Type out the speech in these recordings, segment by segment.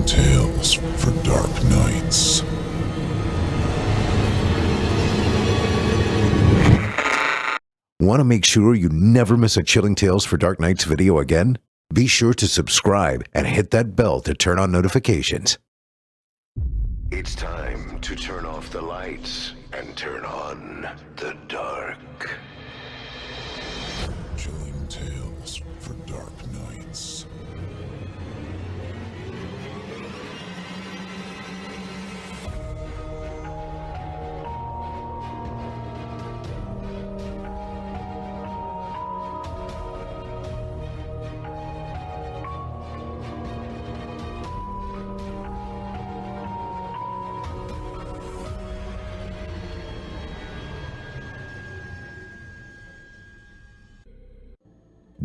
Chilling tales for dark nights. Want to make sure you never miss a Chilling Tales for Dark Nights video again? Be sure to subscribe and hit that bell to turn on notifications. It's time to turn off the lights and turn on the dark. Chilling tales for dark nights.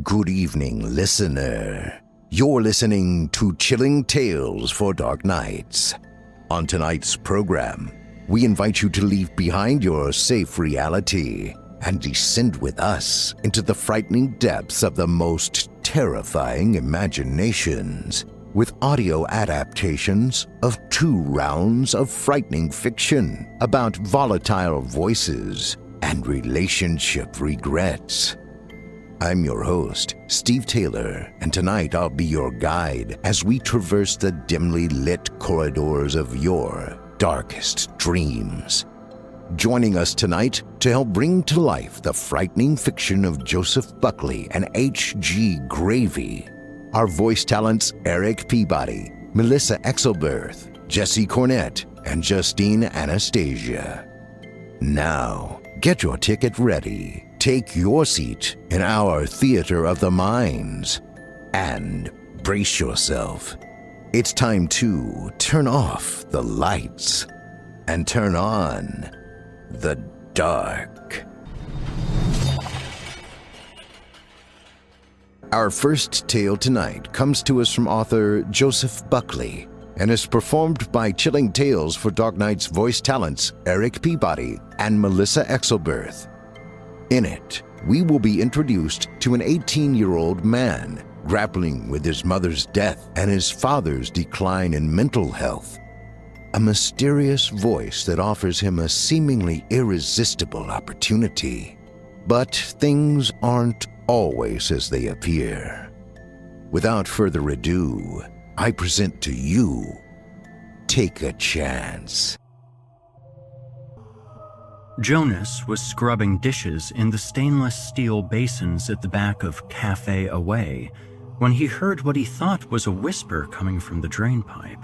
Good evening, listener. You're listening to Chilling Tales for Dark Nights. On tonight's program, we invite you to leave behind your safe reality and descend with us into the frightening depths of the most terrifying imaginations with audio adaptations of 2 rounds of frightening fiction about volatile voices and relationship regrets. I'm your host, Steve Taylor, and tonight I'll be your guide as we traverse the dimly lit corridors of your darkest dreams. Joining us tonight to help bring to life the frightening fiction of Joseph Buckley and H.G. Gravy, our voice talents Erik Peabody, Melissa Exelberth, Jesse Cornett, and Justine Anastasia. Now, get your ticket ready. Take your seat in our theater of the minds and brace yourself. It's time to turn off the lights and turn on the dark. Our first tale tonight comes to us from author Joseph Buckley and is performed by Chilling Tales for Dark Nights voice talents Erik Peabody and Melissa Exelberth. In it, we will be introduced to an 18-year-old man grappling with his mother's death and his father's decline in mental health. A mysterious voice that offers him a seemingly irresistible opportunity. But things aren't always as they appear. Without further ado, I present to you, Take a Chance. Jonas was scrubbing dishes in the stainless steel basins at the back of Cafe Away when he heard what he thought was a whisper coming from the drainpipe.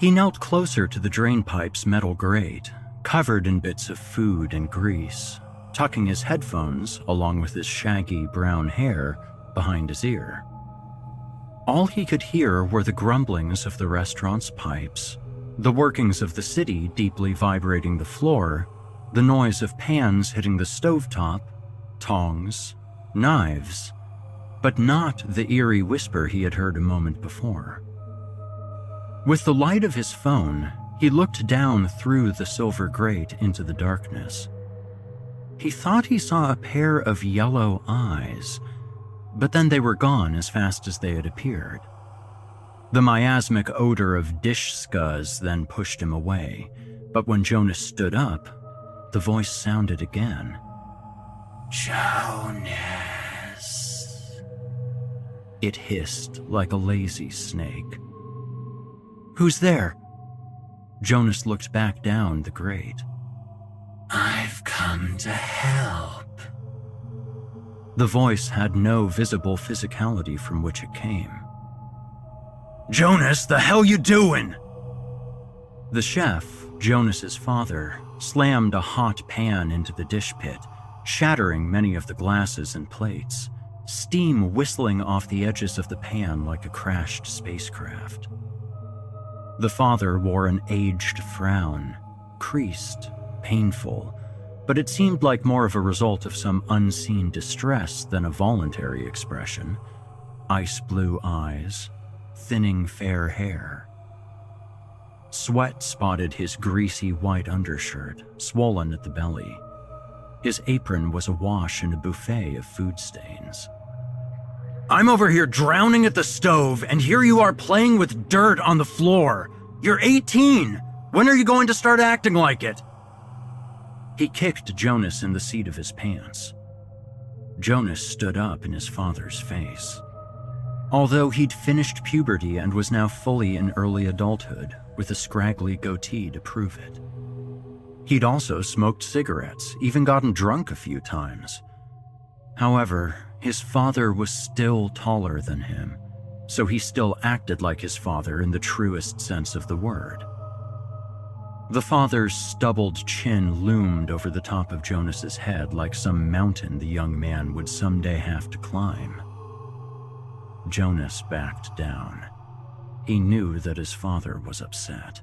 He knelt closer to the drainpipe's metal grate, covered in bits of food and grease, tucking his headphones, along with his shaggy brown hair, behind his ear. All he could hear were the grumblings of the restaurant's pipes, the workings of the city deeply vibrating the floor, the noise of pans hitting the stovetop, tongs, knives, but not the eerie whisper he had heard a moment before. With the light of his phone, he looked down through the silver grate into the darkness. He thought he saw a pair of yellow eyes, but then they were gone as fast as they had appeared. The miasmic odor of dish scuzz then pushed him away, but when Jonas stood up, the voice sounded again. Jonas. It hissed like a lazy snake. Who's there? Jonas looked back down the grate. I've come to help. The voice had no visible physicality from which it came. Jonas, the hell you doing? The chef, Jonas's father, slammed a hot pan into the dish pit, shattering many of the glasses and plates, steam whistling off the edges of the pan like a crashed spacecraft. The father wore an aged frown, creased, painful, but it seemed like more of a result of some unseen distress than a voluntary expression. Ice blue eyes, thinning fair hair. Sweat spotted his greasy white undershirt, swollen at the belly. His apron was awash in a buffet of food stains. I'm over here drowning at the stove, and here you are playing with dirt on the floor. You're 18. When are you going to start acting like it? He kicked Jonas in the seat of his pants. Jonas stood up in his father's face. Although he'd finished puberty and was now fully in early adulthood, with a scraggly goatee to prove it. He'd also smoked cigarettes, even gotten drunk a few times. However, his father was still taller than him, so he still acted like his father in the truest sense of the word. The father's stubbled chin loomed over the top of Jonas's head like some mountain the young man would someday have to climb. Jonas backed down. He knew that his father was upset.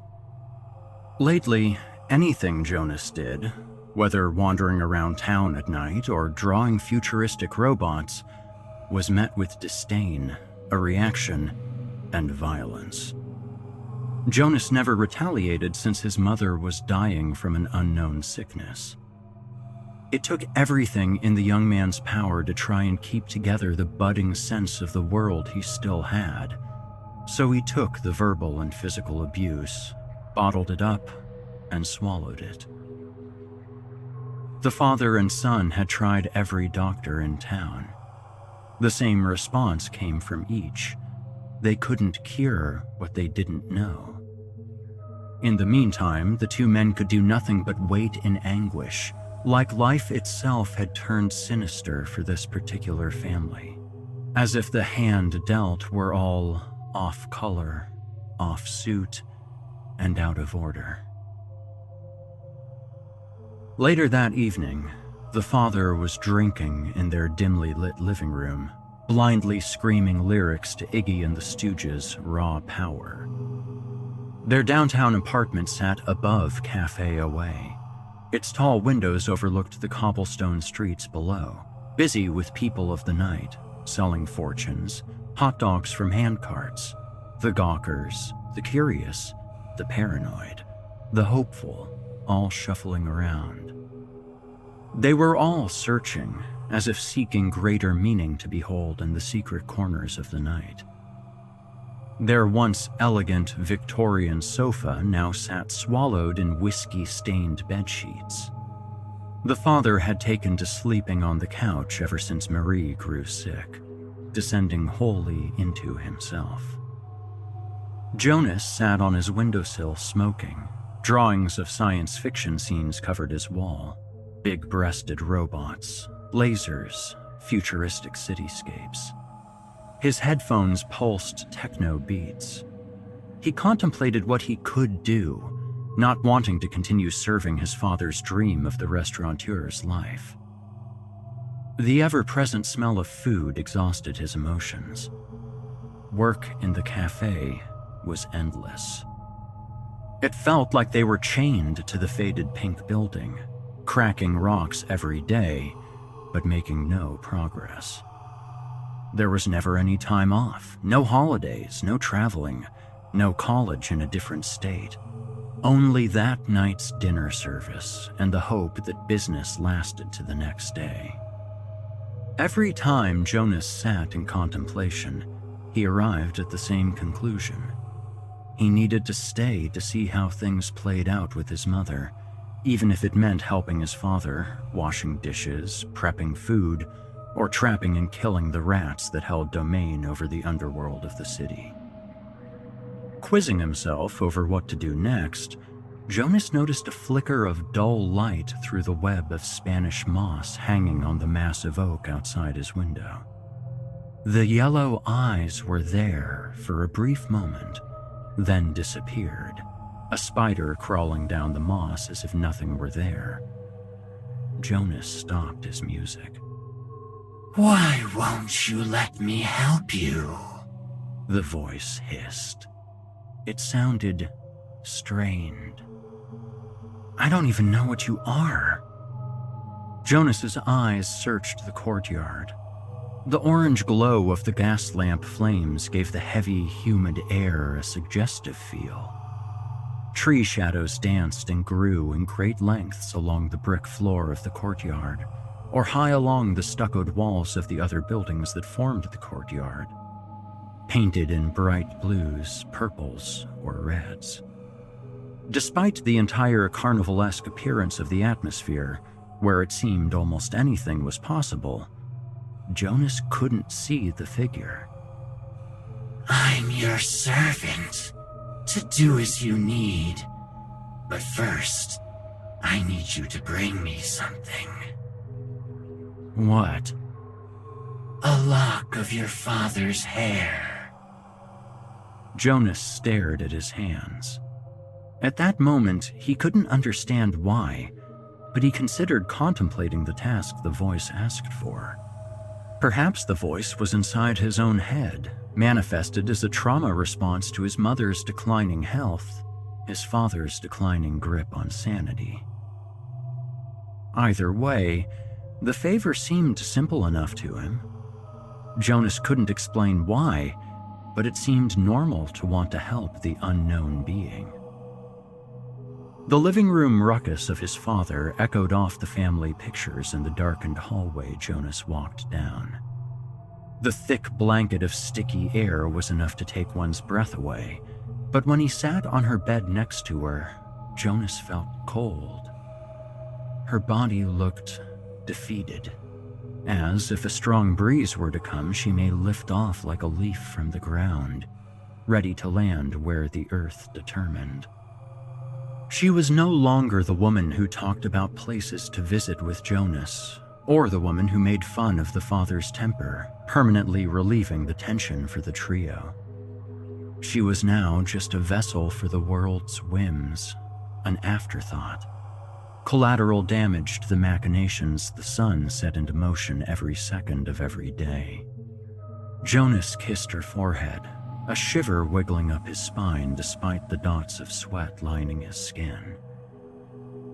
Lately, anything Jonas did, whether wandering around town at night or drawing futuristic robots, was met with disdain, a reaction, and violence. Jonas never retaliated since his mother was dying from an unknown sickness. It took everything in the young man's power to try and keep together the budding sense of the world he still had, so he took the verbal and physical abuse, bottled it up, and swallowed it. The father and son had tried every doctor in town. The same response came from each. They couldn't cure what they didn't know. In the meantime, the two men could do nothing but wait in anguish, like life itself had turned sinister for this particular family, as if the hand dealt were all off color, off suit, and out of order. Later that evening, the father was drinking in their dimly lit living room, blindly screaming lyrics to Iggy and the Stooges' Raw Power. Their downtown apartment sat above Cafe Away. Its tall windows overlooked the cobblestone streets below, busy with people of the night, selling fortunes, hot dogs from handcarts, the gawkers, the curious, the paranoid, the hopeful, all shuffling around. They were all searching, as if seeking greater meaning to behold in the secret corners of the night. Their once elegant Victorian sofa now sat swallowed in whiskey-stained bedsheets. The father had taken to sleeping on the couch ever since Marie grew sick, descending wholly into himself. Jonas sat on his windowsill smoking. Drawings of science fiction scenes covered his wall. Big-breasted robots, lasers, futuristic cityscapes. His headphones pulsed techno beats. He contemplated what he could do, not wanting to continue serving his father's dream of the restaurateur's life. The ever-present smell of food exhausted his emotions. Work in the cafe was endless. It felt like they were chained to the faded pink building, cracking rocks every day, but making no progress. There was never any time off, no holidays, no traveling, no college in a different state. Only that night's dinner service and the hope that business lasted to the next day. Every time Jonas sat in contemplation, he arrived at the same conclusion. He needed to stay to see how things played out with his mother, even if it meant helping his father, washing dishes, prepping food, or trapping and killing the rats that held domain over the underworld of the city. Quizzing himself over what to do next, Jonas noticed a flicker of dull light through the web of Spanish moss hanging on the massive oak outside his window. The yellow eyes were there for a brief moment, then disappeared, a spider crawling down the moss as if nothing were there. Jonas stopped his music. "Why won't you let me help you?" The voice hissed. It sounded strained. "I don't even know what you are." Jonas's eyes searched the courtyard. The orange glow of the gas lamp flames gave the heavy, humid air a suggestive feel. Tree shadows danced and grew in great lengths along the brick floor of the courtyard, or high along the stuccoed walls of the other buildings that formed the courtyard, painted in bright blues, purples, or reds. Despite the entire carnivalesque appearance of the atmosphere, where it seemed almost anything was possible, Jonas couldn't see the figure. I'm your servant, to do as you need. But first, I need you to bring me something. What? A lock of your father's hair. Jonas stared at his hands. At that moment, he couldn't understand why, but he considered contemplating the task the voice asked for. Perhaps the voice was inside his own head, manifested as a trauma response to his mother's declining health, his father's declining grip on sanity. Either way, the favor seemed simple enough to him. Jonas couldn't explain why, but it seemed normal to want to help the unknown being. The living room ruckus of his father echoed off the family pictures in the darkened hallway Jonas walked down. The thick blanket of sticky air was enough to take one's breath away, but when he sat on her bed next to her, Jonas felt cold. Her body looked defeated, as if a strong breeze were to come, she may lift off like a leaf from the ground, ready to land where the earth determined. She was no longer the woman who talked about places to visit with Jonas, or the woman who made fun of the father's temper, permanently relieving the tension for the trio. She was now just a vessel for the world's whims, an afterthought, collateral damage to the machinations the sun set into motion every second of every day. Jonas kissed her forehead, a shiver wiggling up his spine despite the dots of sweat lining his skin.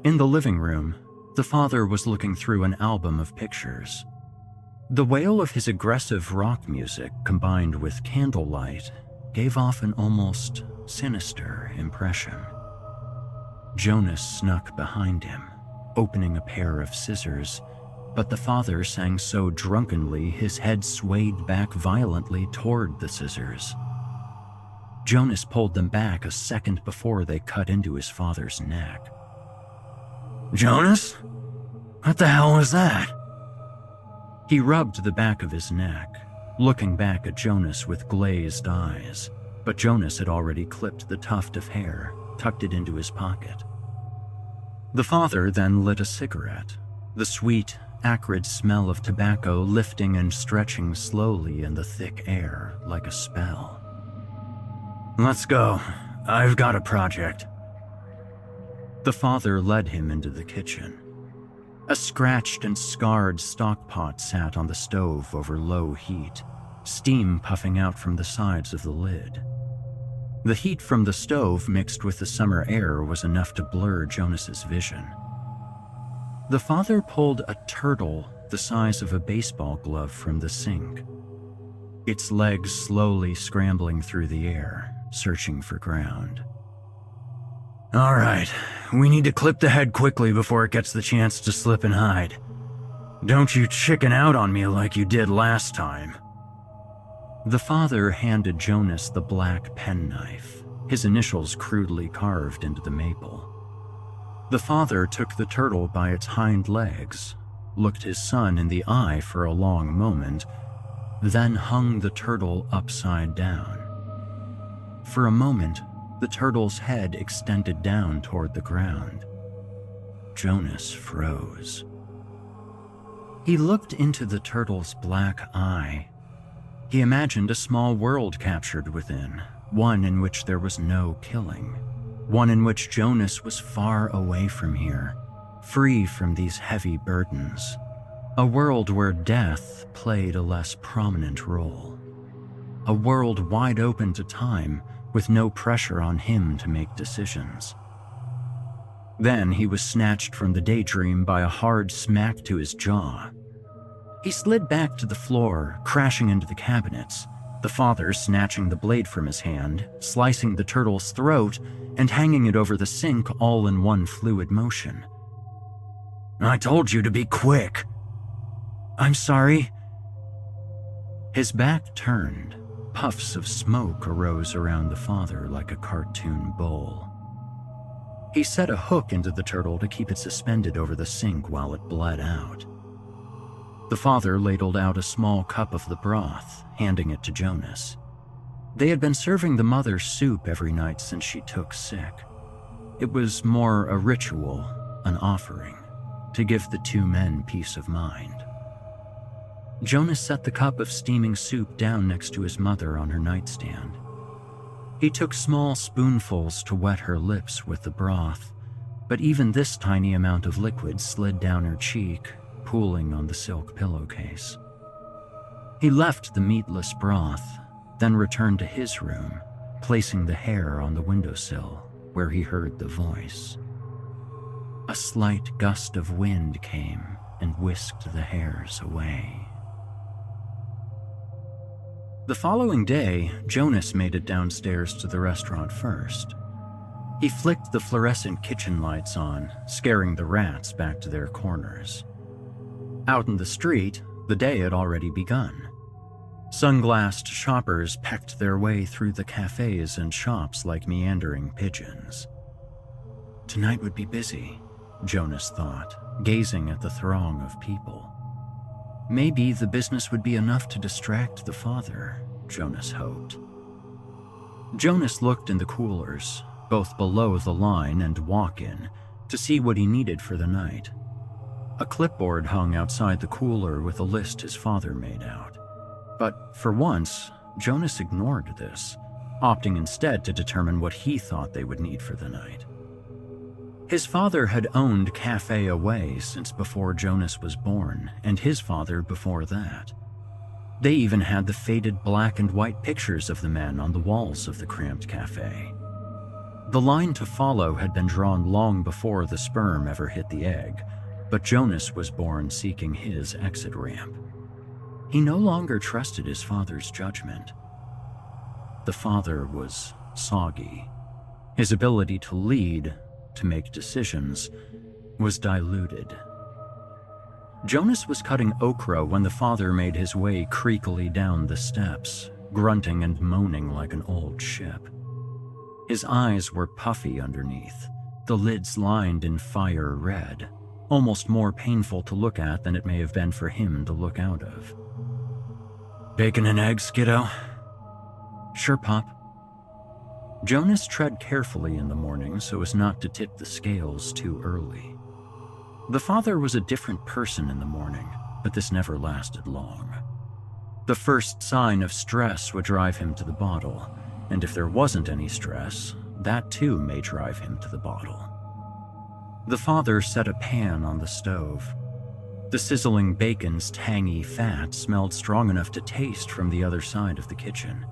In the living room, the father was looking through an album of pictures. The wail of his aggressive rock music combined with candlelight gave off an almost sinister impression. Jonas snuck behind him, opening a pair of scissors, but the father sang so drunkenly his head swayed back violently toward the scissors. Jonas pulled them back a second before they cut into his father's neck. "Jonas? What the hell was that?" He rubbed the back of his neck, looking back at Jonas with glazed eyes, but Jonas had already clipped the tuft of hair, tucked it into his pocket. The father then lit a cigarette, the sweet, acrid smell of tobacco lifting and stretching slowly in the thick air like a spell. "Let's go. I've got a project." The father led him into the kitchen. A scratched and scarred stockpot sat on the stove over low heat, steam puffing out from the sides of the lid. The heat from the stove mixed with the summer air was enough to blur Jonas's vision. The father pulled a turtle the size of a baseball glove from the sink, its legs slowly scrambling through the air, searching for ground. "All right, we need to clip the head quickly before it gets the chance to slip and hide. Don't you chicken out on me like you did last time." The father handed Jonas the black penknife, his initials crudely carved into the maple. The father took the turtle by its hind legs, looked his son in the eye for a long moment, then hung the turtle upside down. For a moment, the turtle's head extended down toward the ground. Jonas froze. He looked into the turtle's black eye. He imagined a small world captured within, one in which there was no killing, one in which Jonas was far away from here, free from these heavy burdens, a world where death played a less prominent role, a world wide open to time with no pressure on him to make decisions. Then he was snatched from the daydream by a hard smack to his jaw. He slid back to the floor, crashing into the cabinets, the father snatching the blade from his hand, slicing the turtle's throat, and hanging it over the sink all in one fluid motion. "I told you to be quick." I'm sorry." His back turned. Puffs of smoke arose around the father like a cartoon bull. He set a hook into the turtle to keep it suspended over the sink while it bled out. The father ladled out a small cup of the broth, handing it to Jonas. They had been serving the mother soup every night since she took sick. It was more a ritual, an offering, to give the two men peace of mind. Jonas set the cup of steaming soup down next to his mother on her nightstand. He took small spoonfuls to wet her lips with the broth, but even this tiny amount of liquid slid down her cheek, pooling on the silk pillowcase. He left the meatless broth, then returned to his room, placing the hair on the windowsill where he heard the voice. A slight gust of wind came and whisked the hairs away. The following day, Jonas made it downstairs to the restaurant first. He flicked the fluorescent kitchen lights on, scaring the rats back to their corners. Out in the street, the day had already begun. Sunglassed shoppers pecked their way through the cafes and shops like meandering pigeons. Tonight would be busy, Jonas thought, gazing at the throng of people. Maybe the business would be enough to distract the father, Jonas hoped. Jonas looked in the coolers, both below the line and walk-in, to see what he needed for the night. A clipboard hung outside the cooler with a list his father made out. But for once, Jonas ignored this, opting instead to determine what he thought they would need for the night. His father had owned Cafe Away since before Jonas was born, and his father before that. They even had the faded black and white pictures of the men on the walls of the cramped cafe. The line to follow had been drawn long before the sperm ever hit the egg, but Jonas was born seeking his exit ramp. He no longer trusted his father's judgment. The father was soggy. His ability to lead, to make decisions, was diluted. Jonas was cutting okra when the father made his way creakily down the steps, grunting and moaning like an old ship. His eyes were puffy underneath, the lids lined in fire red, almost more painful to look at than it may have been for him to look out of. "Bacon and eggs, kiddo?" "Sure, Pop." Jonas tread carefully in the morning so as not to tip the scales too early. The father was a different person in the morning, but this never lasted long. The first sign of stress would drive him to the bottle, and if there wasn't any stress, that too may drive him to the bottle. The father set a pan on the stove. The sizzling bacon's tangy fat smelled strong enough to taste from the other side of the kitchen.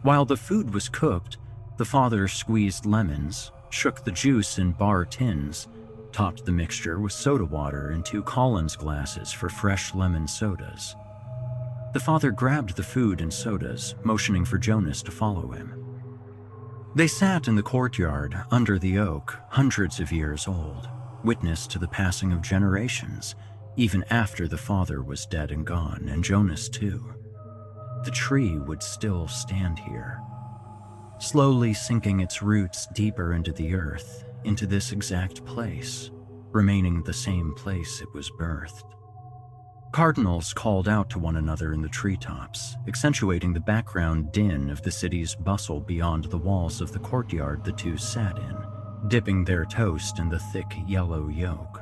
While the food was cooked, the father squeezed lemons, shook the juice in bar tins, topped the mixture with soda water in 2 Collins glasses for fresh lemon sodas. The father grabbed the food and sodas, motioning for Jonas to follow him. They sat in the courtyard under the oak, hundreds of years old, witness to the passing of generations, even after the father was dead and gone, and Jonas too. The tree would still stand here, slowly sinking its roots deeper into the earth, into this exact place, remaining the same place it was birthed. Cardinals called out to one another in the treetops, accentuating the background din of the city's bustle beyond the walls of the courtyard the two sat in, dipping their toast in the thick yellow yolk.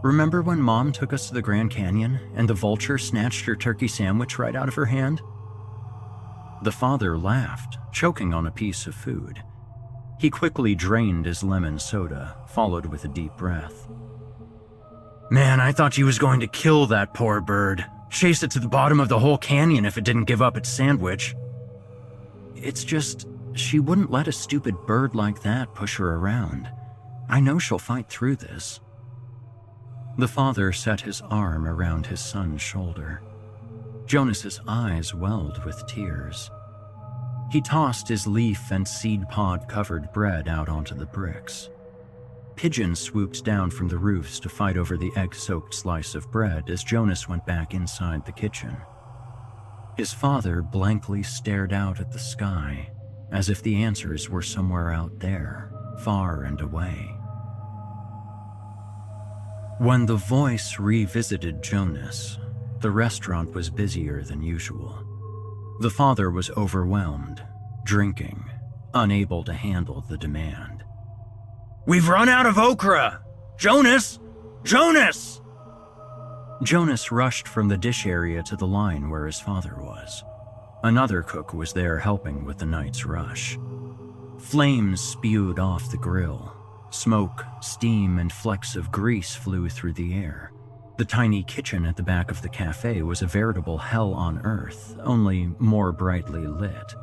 "Remember when Mom took us to the Grand Canyon and the vulture snatched her turkey sandwich right out of her hand?" The father laughed, choking on a piece of food. He quickly drained his lemon soda, followed with a deep breath. "Man, I thought she was going to kill that poor bird. Chase it to the bottom of the whole canyon if it didn't give up its sandwich." "It's just, she wouldn't let a stupid bird like that push her around. I know she'll fight through this." The father set his arm around his son's shoulder. Jonas's eyes welled with tears. He tossed his leaf and seed pod covered bread out onto the bricks. Pigeons swooped down from the roofs to fight over the egg-soaked slice of bread as Jonas went back inside the kitchen. His father blankly stared out at the sky, as if the answers were somewhere out there, far and away. When the voice revisited Jonas, the restaurant was busier than usual. The father was overwhelmed, drinking, unable to handle the demand. "We've run out of okra! Jonas! Jonas!" Jonas rushed from the dish area to the line where his father was. Another cook was there helping with the night's rush. Flames spewed off the grill. Smoke, steam, and flecks of grease flew through the air. The tiny kitchen at the back of the cafe was a veritable hell on earth, only more brightly lit.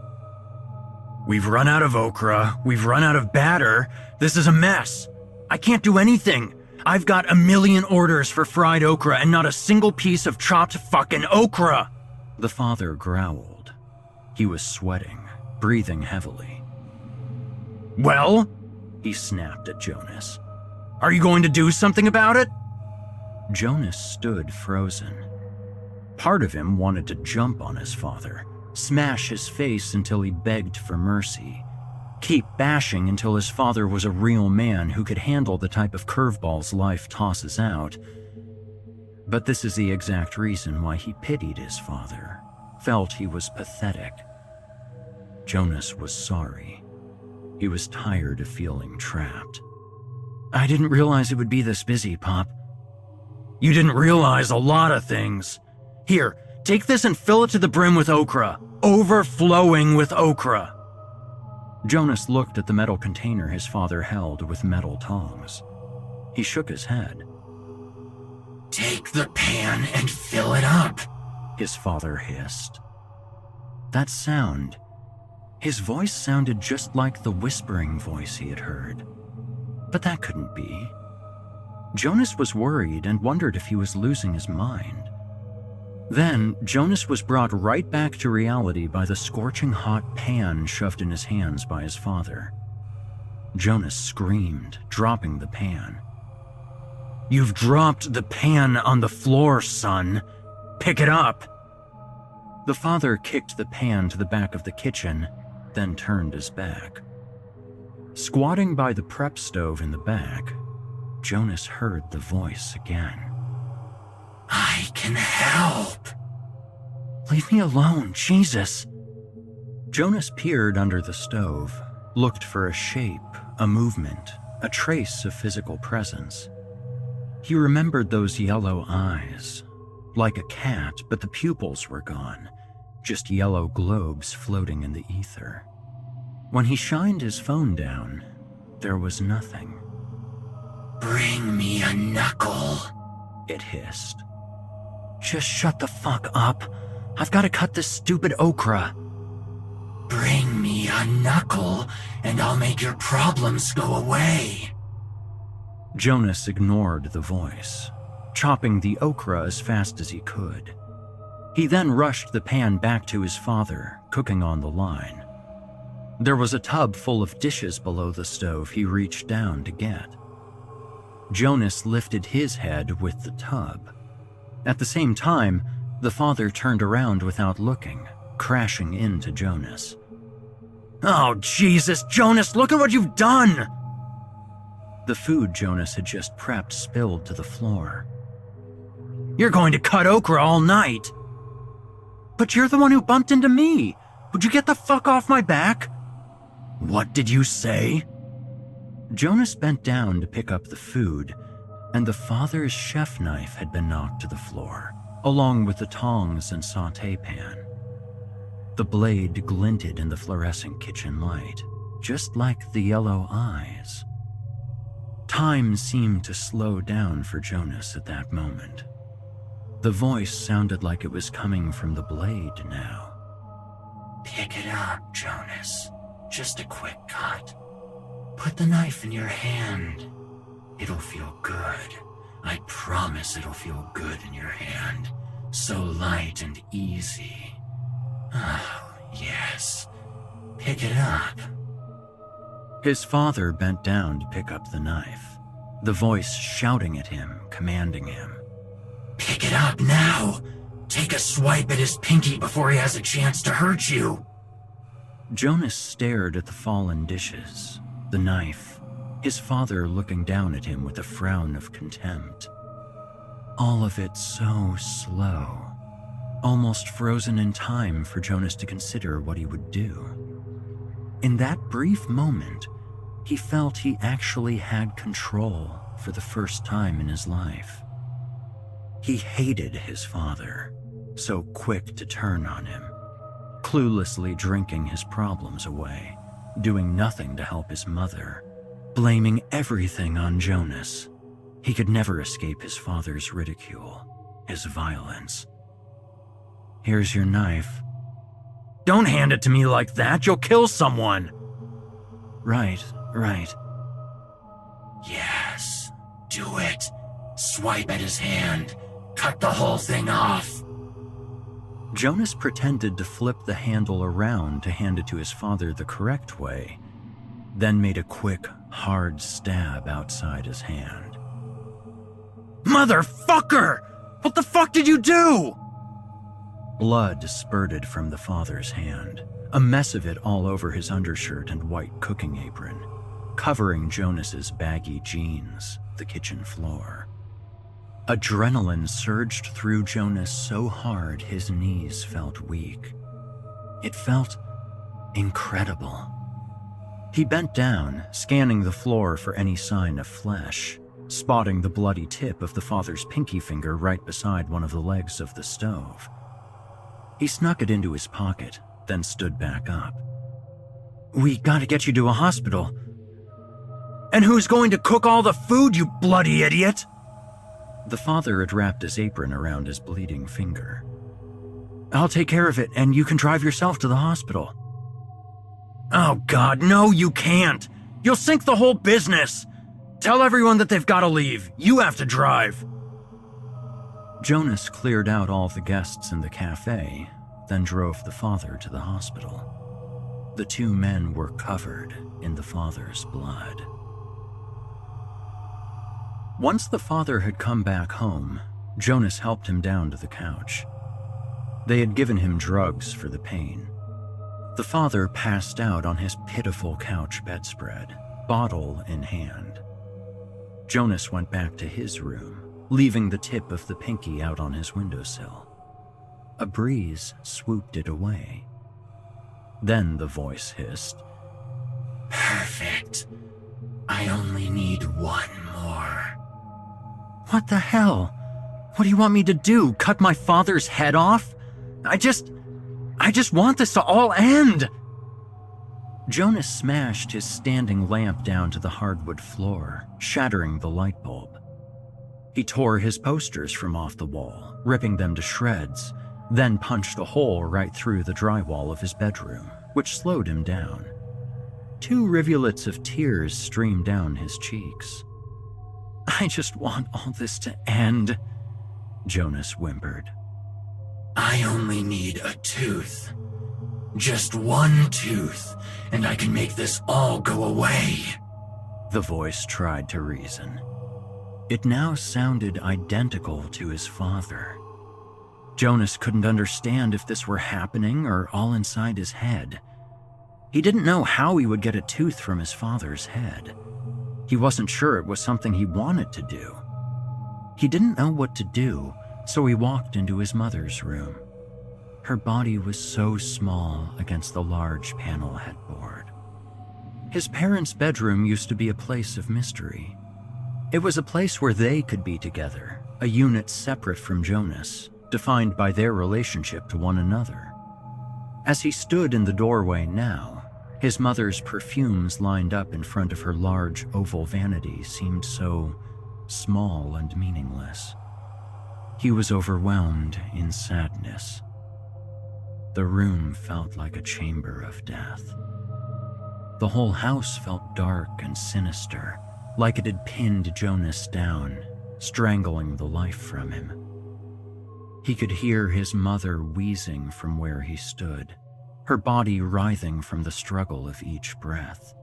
"We've run out of okra. We've run out of batter. This is a mess. I can't do anything. I've got 1,000,000 orders for fried okra and not a single piece of chopped fucking okra!" The father growled. He was sweating, breathing heavily. "Well?" he snapped at Jonas. "Are you going to do something about it?" Jonas stood frozen. Part of him wanted to jump on his father, smash his face until he begged for mercy, keep bashing until his father was a real man who could handle the type of curveballs life tosses out. But this is the exact reason why he pitied his father, felt he was pathetic. Jonas was sorry. He was tired of feeling trapped. "I didn't realize it would be this busy, Pop." "You didn't realize a lot of things. Here, take this and fill it to the brim with okra. Overflowing with okra." Jonas looked at the metal container his father held with metal tongs. He shook his head. "Take the pan and fill it up," his father hissed. That sound, his voice sounded just like the whispering voice he had heard. But that couldn't be. Jonas was worried and wondered if he was losing his mind. Then, Jonas was brought right back to reality by the scorching hot pan shoved in his hands by his father. Jonas screamed, dropping the pan. "You've dropped the pan on the floor, son. Pick it up." The father kicked the pan to the back of the kitchen, then turned his back. Squatting by the prep stove in the back, Jonas heard the voice again. "I can help." "Leave me alone, Jesus." Jonas peered under the stove, looked for a shape, a movement, a trace of physical presence. He remembered those yellow eyes, like a cat, but the pupils were gone, just yellow globes floating in the ether. When he shined his phone down, there was nothing. "Bring me a knuckle," it hissed. "Just shut the fuck up. I've got to cut this stupid okra." "Bring me a knuckle, and I'll make your problems go away." Jonas ignored the voice, chopping the okra as fast as he could. He then rushed the pan back to his father, cooking on the line. There was a tub full of dishes below the stove he reached down to get. Jonas lifted his head with the tub. At the same time, the father turned around without looking, crashing into Jonas. "Oh, Jesus, Jonas, look at what you've done!" The food Jonas had just prepped spilled to the floor. "You're going to cut okra all night." "But you're the one who bumped into me. Would you get the fuck off my back?" "What did you say?" Jonas bent down to pick up the food, and the father's chef knife had been knocked to the floor, along with the tongs and sauté pan. The blade glinted in the fluorescent kitchen light, just like the yellow eyes. Time seemed to slow down for Jonas at that moment. The voice sounded like it was coming from the blade now. "Pick it up, Jonas. Just a quick cut. Put the knife in your hand. It'll feel good. I promise it'll feel good in your hand. So light and easy. Oh, yes. Pick it up." His father bent down to pick up the knife. the voice shouting at him, commanding him. Pick it up now! Take a swipe at his pinky before he has a chance to hurt you! Jonas stared at the fallen dishes, the knife, his father looking down at him with a frown of contempt. All of it so slow, almost frozen in time for Jonas to consider what he would do. In that brief moment, he felt he actually had control for the first time in his life. He hated his father, so quick to turn on him, cluelessly drinking his problems away, doing nothing to help his mother, blaming everything on Jonas. He could never escape his father's ridicule, his violence. Here's your knife. Don't hand it to me like that, you'll kill someone. Right. Yes, do it. Swipe at his hand. Cut the whole thing off. Jonas pretended to flip the handle around to hand it to his father the correct way, then made a quick, hard stab outside his hand. Motherfucker! What the fuck did you do? Blood spurted from the father's hand, a mess of it all over his undershirt and white cooking apron, covering Jonas's baggy jeans, the kitchen floor. Adrenaline surged through Jonas so hard his knees felt weak. It felt incredible. He bent down, scanning the floor for any sign of flesh, spotting the bloody tip of the father's pinky finger right beside one of the legs of the stove. He snuck it into his pocket, then stood back up. We gotta get you to a hospital. And who's going to cook all the food, you bloody idiot? The father had wrapped his apron around his bleeding finger. I'll take care of it, and you can drive yourself to the hospital. Oh God, no you can't! You'll sink the whole business! Tell everyone that they've gotta leave. You have to drive. Jonas cleared out all the guests in the cafe, then drove the father to the hospital. The two men were covered in the father's blood. Once the father had come back home, Jonas helped him down to the couch. They had given him drugs for the pain. The father passed out on his pitiful couch bedspread, bottle in hand. Jonas went back to his room, leaving the tip of the pinky out on his windowsill. A breeze swooped it away. Then the voice hissed, Perfect. I only need one more. What the hell? What do you want me to do? Cut my father's head off? I just want this to all end. Jonas smashed his standing lamp down to the hardwood floor, shattering the light bulb. He tore his posters from off the wall, ripping them to shreds, then punched a hole right through the drywall of his bedroom, which slowed him down. 2 rivulets of tears streamed down his cheeks. I just want all this to end, Jonas whimpered. I only need a tooth. Just one tooth, and I can make this all go away. The voice tried to reason. It now sounded identical to his father. Jonas couldn't understand if this were happening or all inside his head. He didn't know how he would get a tooth from his father's head. He wasn't sure it was something he wanted to do. He didn't know what to do, so he walked into his mother's room. Her body was so small against the large panel headboard. His parents' bedroom used to be a place of mystery. It was a place where they could be together, a unit separate from Jonas, defined by their relationship to one another. As he stood in the doorway now, his mother's perfumes lined up in front of her large oval vanity seemed so small and meaningless. He was overwhelmed in sadness. The room felt like a chamber of death. The whole house felt dark and sinister, like it had pinned Jonas down, strangling the life from him. He could hear his mother wheezing from where he stood, her body writhing from the struggle of each breath.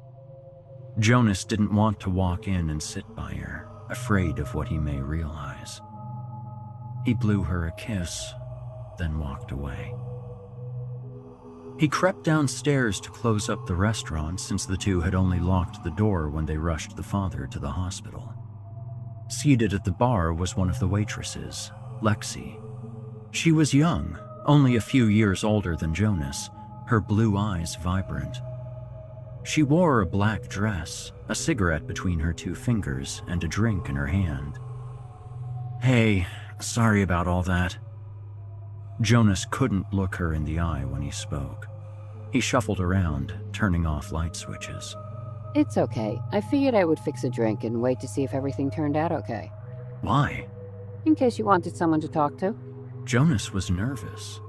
Jonas didn't want to walk in and sit by her. afraid of what he may realize. He blew her a kiss, then walked away. He crept downstairs to close up the restaurant since the two had only locked the door when they rushed the father to the hospital. Seated at the bar was one of the waitresses, Lexi. She was young, only a few years older than Jonas, her blue eyes vibrant. She wore a black dress, a cigarette between her two fingers, and a drink in her hand. "Hey, sorry about all that." Jonas couldn't look her in the eye when he spoke. He shuffled around, turning off light switches. It's okay. I figured I would fix a drink and wait to see if everything turned out okay. Why? In case you wanted someone to talk to. Jonas was nervous.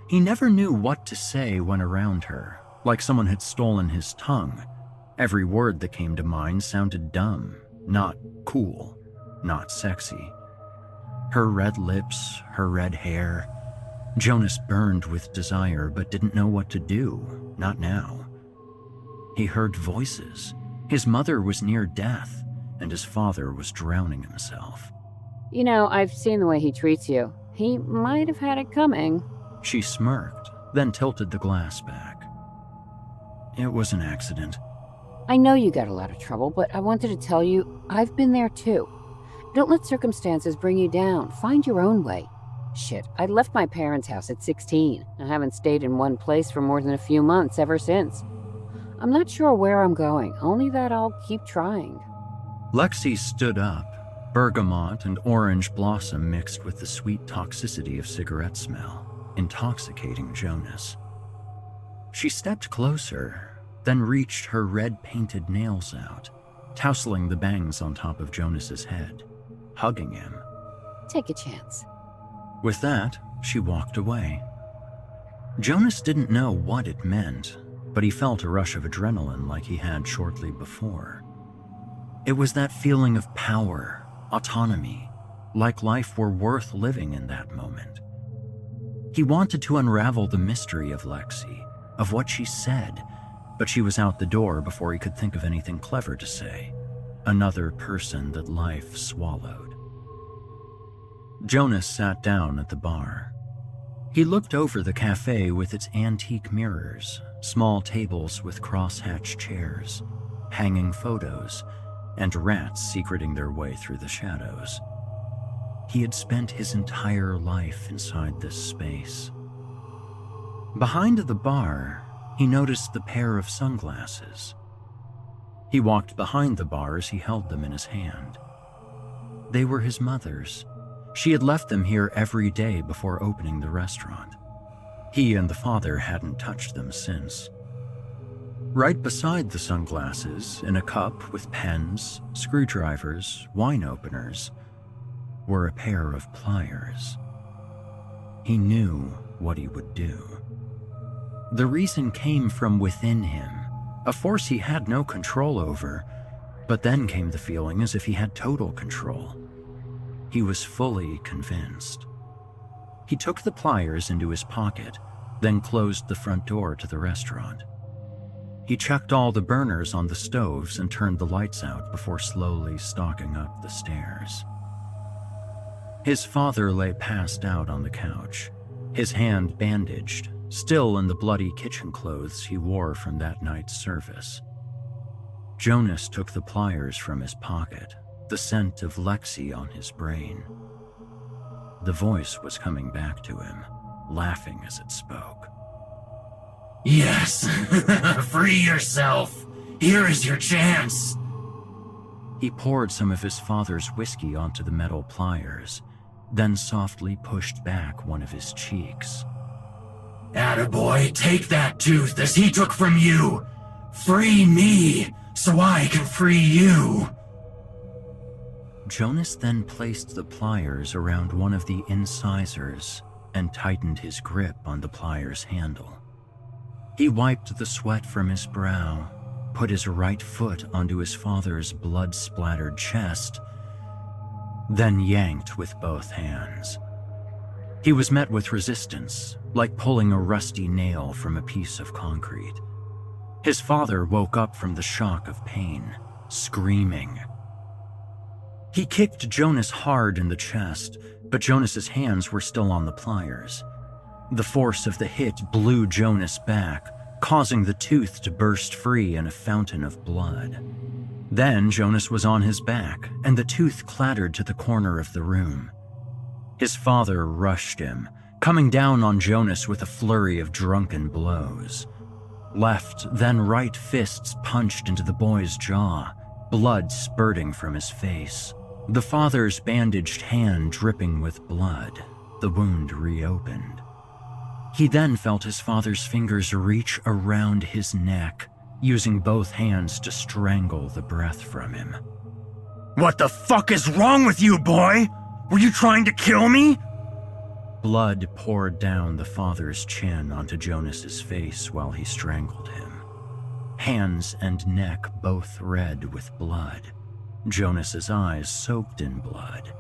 He never knew what to say when around her, like someone had stolen his tongue. Every word that came to mind sounded dumb, not cool, not sexy. Her red lips, her red hair. Jonas burned with desire but didn't know what to do, not now. He heard voices. His mother was near death, and his father was drowning himself. You know, I've seen the way he treats you. He might have had it coming. She smirked, then tilted the glass back. It was an accident. I know you got a lot of trouble, but I wanted to tell you, I've been there too. Don't let circumstances bring you down. Find your own way. Shit, I left my parents' house at 16. I haven't stayed in one place for more than a few months ever since. I'm not sure where I'm going, only that I'll keep trying. Lexi stood up, bergamot and orange blossom mixed with the sweet toxicity of cigarette smell, intoxicating Jonas. She stepped closer, then reached her red-painted nails out, tousling the bangs on top of Jonas's head, hugging him. Take a chance. With that, she walked away. Jonas didn't know what it meant, but he felt a rush of adrenaline like he had shortly before. It was that feeling of power, autonomy, like life were worth living in that moment. He wanted to unravel the mystery of Lexi, of what she said, but she was out the door before he could think of anything clever to say. Another person that life swallowed. Jonas sat down at the bar. He looked over the cafe with its antique mirrors, small tables with crosshatched chairs, hanging photos, and rats secreting their way through the shadows. He had spent his entire life inside this space. Behind the bar, he noticed the pair of sunglasses. He walked behind the bar as he held them in his hand. They were his mother's. She had left them here every day before opening the restaurant. He and the father hadn't touched them since. Right beside the sunglasses, in a cup with pens, screwdrivers, wine openers, were a pair of pliers. He knew what he would do. The reason came from within him, a force he had no control over, but then came the feeling as if he had total control. He was fully convinced. He took the pliers into his pocket, then closed the front door to the restaurant. He checked all the burners on the stoves and turned the lights out before slowly stalking up the stairs. His father lay passed out on the couch, his hand bandaged, still in the bloody kitchen clothes he wore from that night's service. Jonas took the pliers from his pocket, the scent of Lexi on his brain. The voice was coming back to him, laughing as it spoke. Yes, free yourself. Here is your chance. He poured some of his father's whiskey onto the metal pliers, then softly pushed back one of his cheeks. Attaboy, take that tooth as he took from you. Free me, so I can free you. Jonas then placed the pliers around one of the incisors and tightened his grip on the pliers handle. He wiped the sweat from his brow, put his right foot onto his father's blood-splattered chest, then yanked with both hands. He was met with resistance, like pulling a rusty nail from a piece of concrete. His father woke up from the shock of pain, screaming. He kicked Jonas hard in the chest, but Jonas's hands were still on the pliers. The force of the hit blew Jonas back, causing the tooth to burst free in a fountain of blood. Then Jonas was on his back, and the tooth clattered to the corner of the room. His father rushed him, coming down on Jonas with a flurry of drunken blows. Left, then right fists punched into the boy's jaw, blood spurting from his face. The father's bandaged hand dripping with blood, the wound reopened. He then felt his father's fingers reach around his neck, using both hands to strangle the breath from him. What the fuck is wrong with you, boy? Were you trying to kill me? Blood poured down the father's chin onto Jonas's face while he strangled him. Hands and neck both red with blood. Jonas's eyes soaked in blood,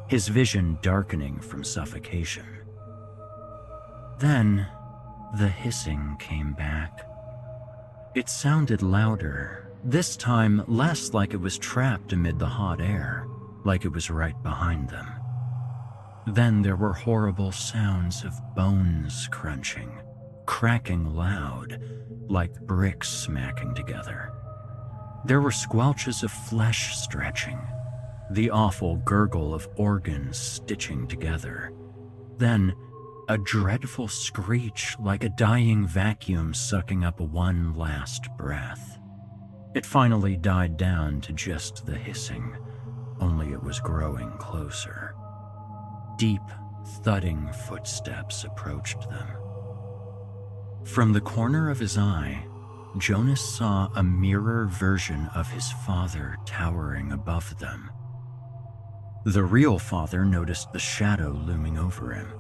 his vision darkening from suffocation. Then, the hissing came back. It sounded louder, this time less like it was trapped amid the hot air, like it was right behind them. Then there were horrible sounds of bones crunching, cracking loud, like bricks smacking together. There were squelches of flesh stretching, the awful gurgle of organs stitching together. Then, a dreadful screech like a dying vacuum sucking up one last breath. It finally died down to just the hissing, only it was growing closer. Deep, thudding footsteps approached them. From the corner of his eye, Jonas saw a mirror version of his father towering above them. The real father noticed the shadow looming over him.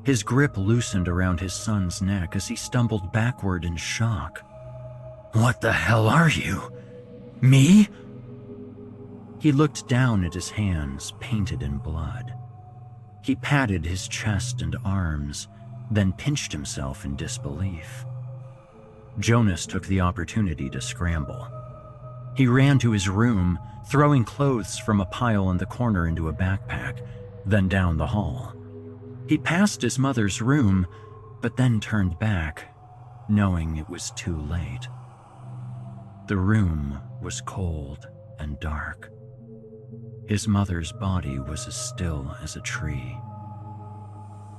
His grip loosened around his son's neck as he stumbled backward in shock. What the hell are you? Me? He looked down at his hands, painted in blood. He patted his chest and arms, then pinched himself in disbelief. Jonas took the opportunity to scramble. He ran to his room, throwing clothes from a pile in the corner into a backpack, then down the hall. He passed his mother's room, but then turned back, knowing it was too late. The room was cold and dark. His mother's body was as still as a tree.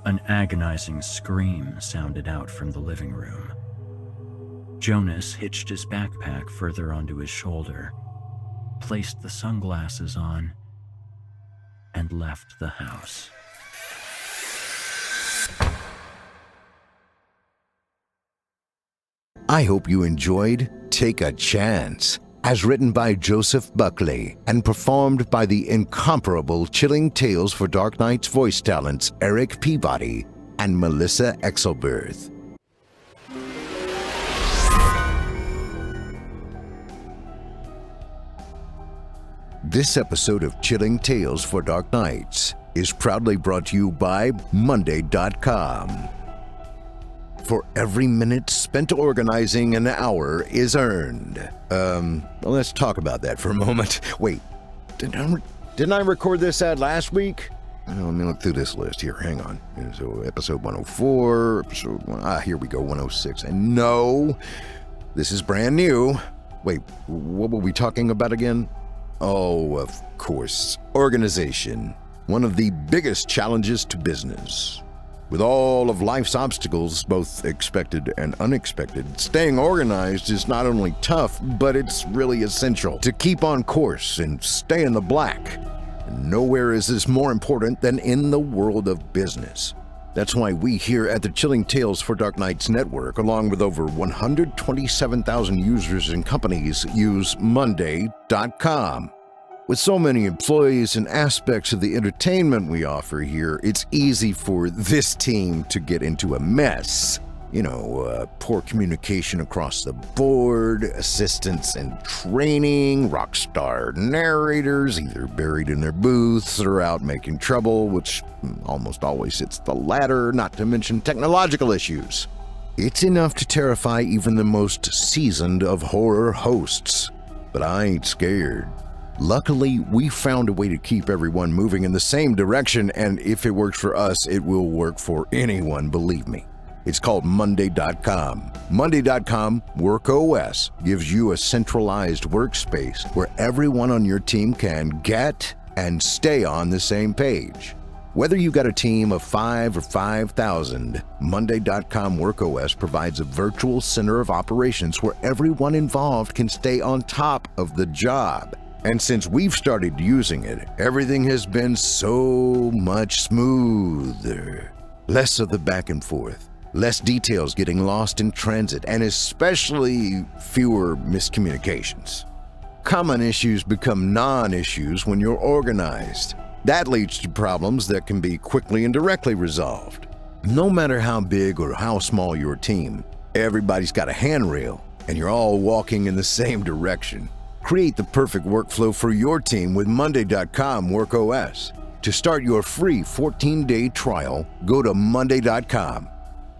An agonizing scream sounded out from the living room. Jonas hitched his backpack further onto his shoulder, placed the sunglasses on, and left the house. I hope you enjoyed Take a Chance, as written by Joseph Buckley and performed by the incomparable Chilling Tales for Dark Nights voice talents Erik Peabody and Melissa Exelberth. This episode of Chilling Tales for Dark Nights is proudly brought to you by Monday.com. For every minute spent organizing, an hour is earned. Let's talk about that for a moment. Wait, didn't I record this ad last week? Let me look through this list here. Hang on. So episode 104, here we go, 106. And no, this is brand new. Wait, what were we talking about again? Oh, of course, organization. One of the biggest challenges to business. With all of life's obstacles, both expected and unexpected, staying organized is not only tough, but it's really essential to keep on course and stay in the black. And nowhere is this more important than in the world of business. That's why we here at the Chilling Tales for Dark Nights Network, along with over 127,000 users and companies, use Monday.com. With so many employees and aspects of the entertainment we offer here, it's easy for this team to get into a mess. Poor communication across the board, assistance and training, rock star narrators either buried in their booths or out making trouble, which almost always hits the latter, not to mention technological issues. It's enough to terrify even the most seasoned of horror hosts. But I ain't scared. Luckily, we found a way to keep everyone moving in the same direction, and if it works for us, it will work for anyone, believe me. It's called Monday.com. Monday.com WorkOS gives you a centralized workspace where everyone on your team can get and stay on the same page. Whether you got a team of 5 or 5,000, Monday.com WorkOS provides a virtual center of operations where everyone involved can stay on top of the job. And since we've started using it, everything has been so much smoother. Less of the back and forth, less details getting lost in transit, and especially fewer miscommunications. Common issues become non-issues when you're organized. That leads to problems that can be quickly and directly resolved. No matter how big or how small your team, everybody's got a handrail, and you're all walking in the same direction. Create the perfect workflow for your team with Monday.com WorkOS. To start your free 14-day trial, go to Monday.com.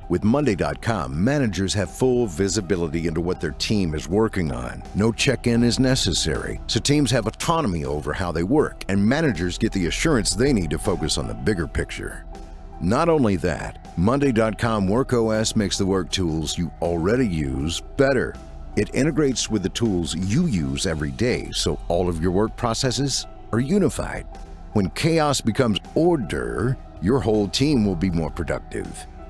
With Monday.com, managers have full visibility into what their team is working on. No check-in is necessary, so teams have autonomy over how they work, and managers get the assurance they need to focus on the bigger picture. Not only that, Monday.com WorkOS makes the work tools you already use better. It integrates with the tools you use every day, so all of your work processes are unified. When chaos becomes order, your whole team will be more productive.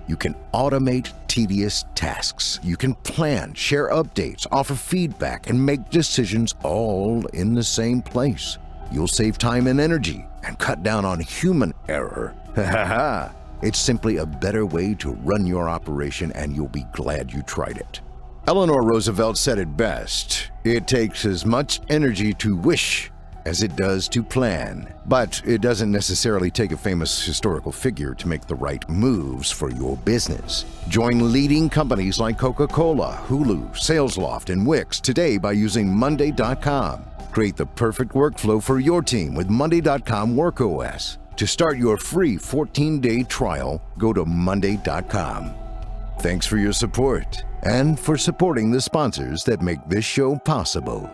You can automate tedious tasks. You can plan, share updates, offer feedback, and make decisions all in the same place. You'll save time and energy and cut down on human error. Ha ha ha! It's simply a better way to run your operation, and you'll be glad you tried it. Eleanor Roosevelt said it best: it takes as much energy to wish as it does to plan. But it doesn't necessarily take a famous historical figure to make the right moves for your business. Join leading companies like Coca-Cola, Hulu, SalesLoft, and Wix today by using Monday.com. Create the perfect workflow for your team with Monday.com WorkOS. To start your free 14-day trial, go to Monday.com. Thanks for your support and for supporting the sponsors that make this show possible.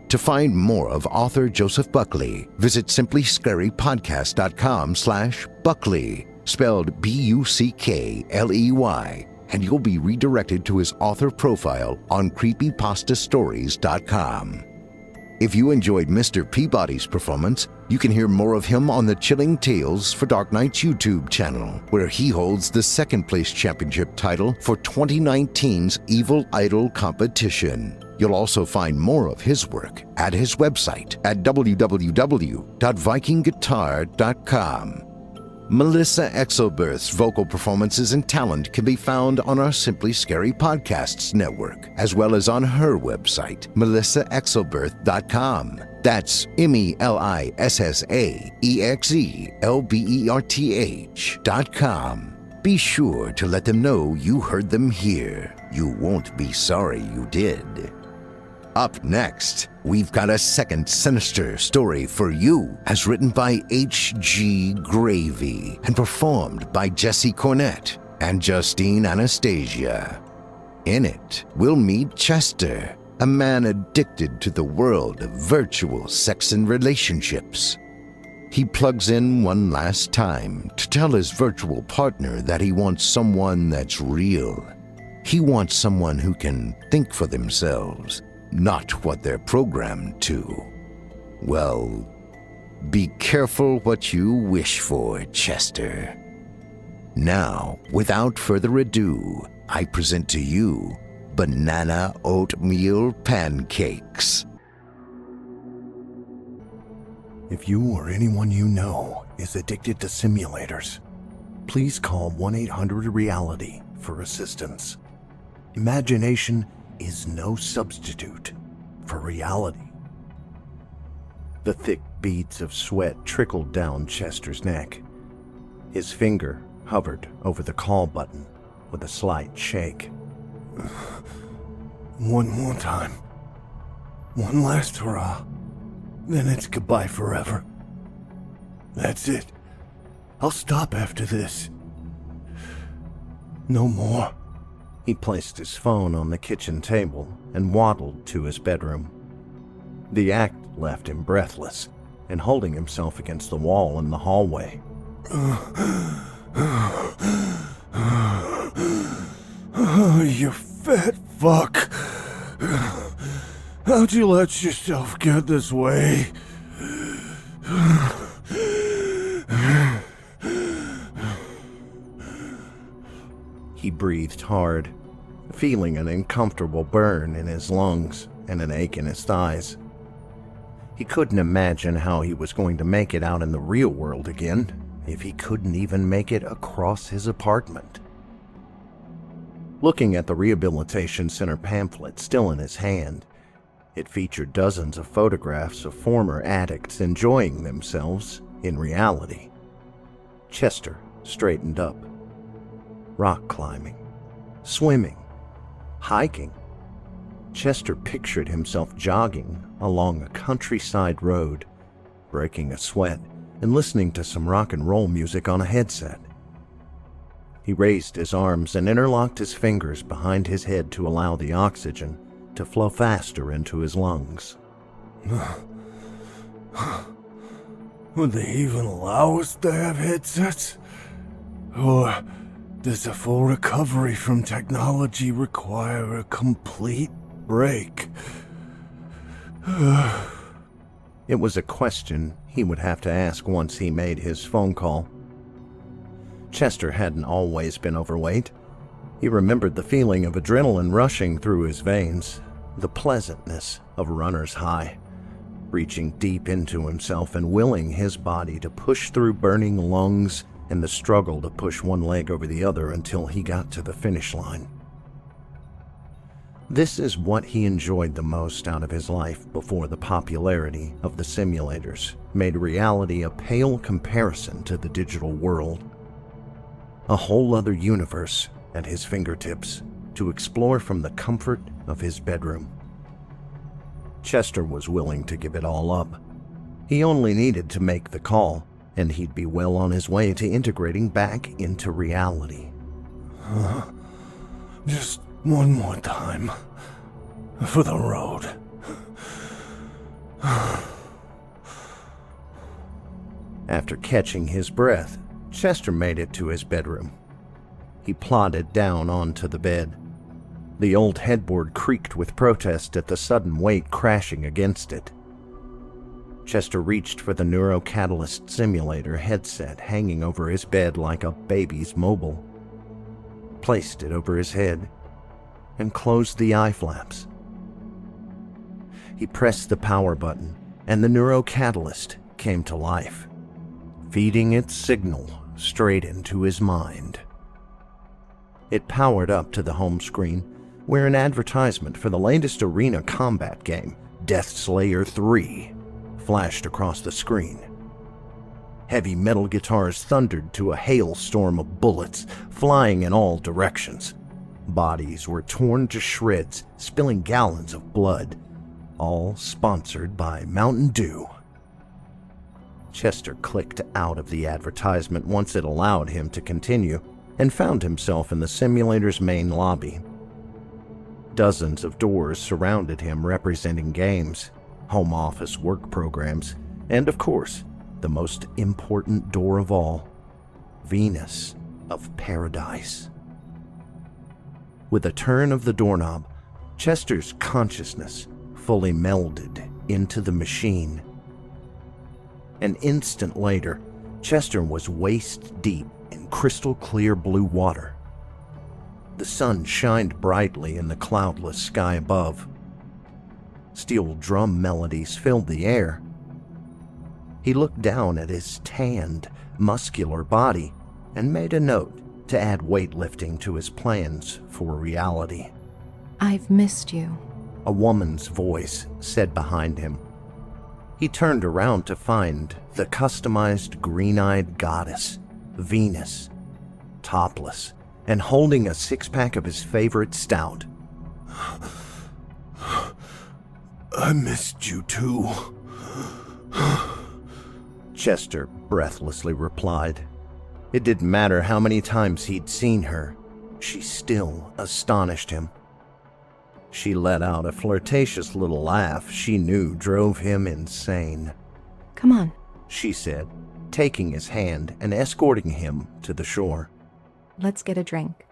To find more of author Joseph Buckley, visit simplyscarypodcast.com/Buckley, spelled Buckley, and you'll be redirected to his author profile on creepypastastories.com. If you enjoyed Mr. Peabody's performance, you can hear more of him on the Chilling Tales for Dark Nights YouTube channel, where he holds the second place championship title for 2019's Evil Idol competition. You'll also find more of his work at his website at www.vikingguitar.com. Melissa Exelberth's vocal performances and talent can be found on our Simply Scary Podcasts network, as well as on her website, melissaexelberth.com. That's MELISSAEXELBERTH.com. Be sure to let them know you heard them here. You won't be sorry you did. Up next, we've got a second sinister story for you, as written by H.G. Gravy and performed by Cornett and Justine Anastasia. In it, we'll meet Chester, a man addicted to the world of virtual sex and relationships. He plugs in one last time to tell his virtual partner that he wants someone that's real. He wants someone who can think for themselves, not what they're programmed to. Well, be careful what you wish for, Chester. Now, without further ado, I present to you Banana Oatmeal Pancakes. If you or anyone you know is addicted to simulators, please call 1-800-REALITY for assistance. Imagination is no substitute for reality. The thick beads of sweat trickled down Chester's neck. His finger hovered over the call button with a slight shake. One more time. One last hurrah. Then it's goodbye forever. That's it. I'll stop after this. No more. He placed his phone on the kitchen table and waddled to his bedroom. The act left him breathless and holding himself against the wall in the hallway. You fat fuck. How'd you let yourself get this way? He breathed hard, feeling an uncomfortable burn in his lungs and an ache in his thighs. He couldn't imagine how he was going to make it out in the real world again if he couldn't even make it across his apartment. Looking at the rehabilitation center pamphlet still in his hand, it featured dozens of photographs of former addicts enjoying themselves in reality. Chester straightened up. Rock climbing, swimming, hiking. Chester pictured himself jogging along a countryside road, breaking a sweat and listening to some rock and roll music on a headset. He raised his arms and interlocked his fingers behind his head to allow the oxygen to flow faster into his lungs. Would they even allow us to have headsets? Or does a full recovery from technology require a complete break? It was a question he would have to ask once he made his phone call. Chester hadn't always been overweight. He remembered the feeling of adrenaline rushing through his veins, the pleasantness of runner's high, reaching deep into himself and willing his body to push through burning lungs and the struggle to push one leg over the other until he got to the finish line. This is what he enjoyed the most out of his life before the popularity of the simulators made reality a pale comparison to the digital world. A whole other universe at his fingertips to explore from the comfort of his bedroom. Chester was willing to give it all up. He only needed to make the call, and he'd be well on his way to integrating back into reality. Just one more time. For the road. After catching his breath, Chester made it to his bedroom. He plodded down onto the bed. The old headboard creaked with protest at the sudden weight crashing against it. Chester reached for the neurocatalyst simulator headset hanging over his bed like a baby's mobile, placed it over his head, and closed the eye flaps. He pressed the power button, and the neurocatalyst came to life, feeding its signal straight into his mind. It powered up to the home screen, where an advertisement for the latest arena combat game, Deathslayer 3, flashed across the screen. Heavy metal guitars thundered to a hailstorm of bullets, flying in all directions. Bodies were torn to shreds, spilling gallons of blood, all sponsored by Mountain Dew. Chester clicked out of the advertisement once it allowed him to continue, and found himself in the simulator's main lobby. Dozens of doors surrounded him representing games, home office work programs, and of course, the most important door of all, Venus of Paradise. With a turn of the doorknob, Chester's consciousness fully melded into the machine. An instant later, Chester was waist deep in crystal clear blue water. The sun shined brightly in the cloudless sky above. Steel drum melodies filled the air. He looked down at his tanned, muscular body and made a note to add weightlifting to his plans for reality. I've missed you, a woman's voice said behind him. He turned around to find the customized green-eyed goddess, Venus, topless and holding a six-pack of his favorite stout. I missed you too. Chester breathlessly replied. It didn't matter how many times he'd seen her, she still astonished him. She let out a flirtatious little laugh she knew drove him insane. Come on. She said, taking his hand and escorting him to the shore. Let's get a drink.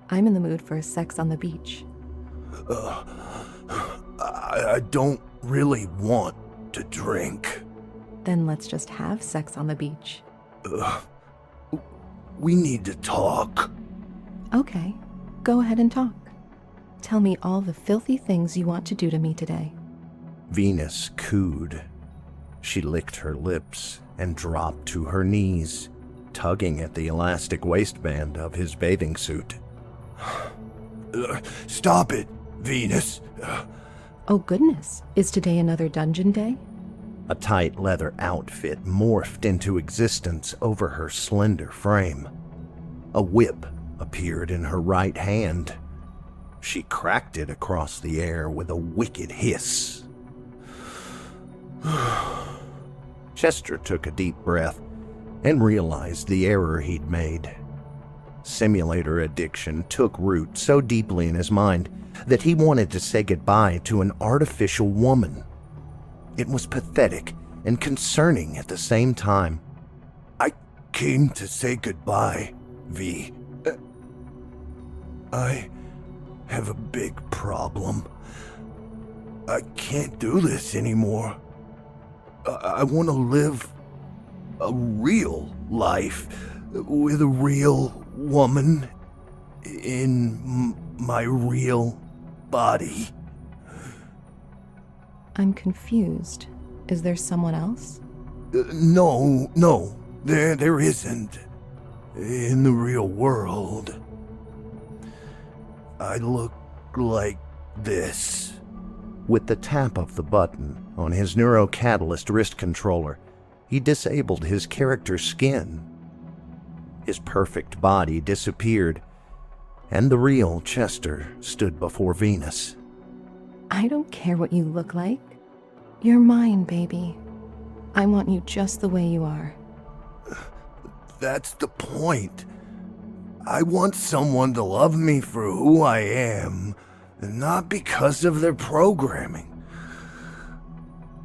I'm in the mood for sex on the beach. I don't really want to drink. Then let's just have sex on the beach. We need to talk. Okay, go ahead and talk. Tell me all the filthy things you want to do to me today. Venus cooed. She licked her lips and dropped to her knees, tugging at the elastic waistband of his bathing suit. Stop it, Venus. Oh goodness, is today another dungeon day? A tight leather outfit morphed into existence over her slender frame. A whip appeared in her right hand. She cracked it across the air with a wicked hiss. Chester took a deep breath and realized the error he'd made. Simulator addiction took root so deeply in his mind that he wanted to say goodbye to an artificial woman. It was pathetic and concerning at the same time. I came to say goodbye, V. I have a big problem. I can't do this anymore. I want to live a real life with a real woman in my real body. I'm confused. Is there someone else? No, there isn't. In the real world, I look like this. With the tap of the button on his neurocatalyst wrist controller, he disabled his character's skin. His perfect body disappeared, and the real Chester stood before Venus. I don't care what you look like. You're mine, baby. I want you just the way you are. That's the point. I want someone to love me for who I am, not because of their programming.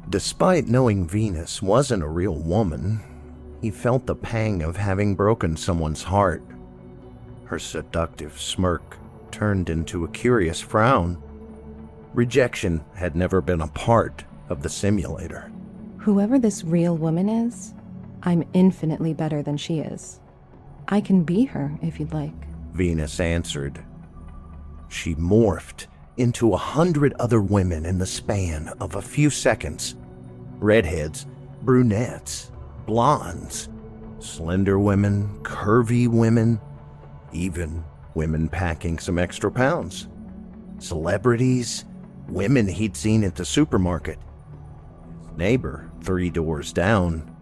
Despite knowing Venus wasn't a real woman, he felt the pang of having broken someone's heart. Her seductive smirk turned into a curious frown. Rejection had never been a part of the simulator. Whoever this real woman is, I'm infinitely better than she is. I can be her if you'd like. Venus answered. She morphed into 100 other women in the span of a few seconds. Redheads, brunettes, blondes, slender women, curvy women, even women packing some extra pounds. Celebrities, women he'd seen at the supermarket, his neighbor 3 doors down,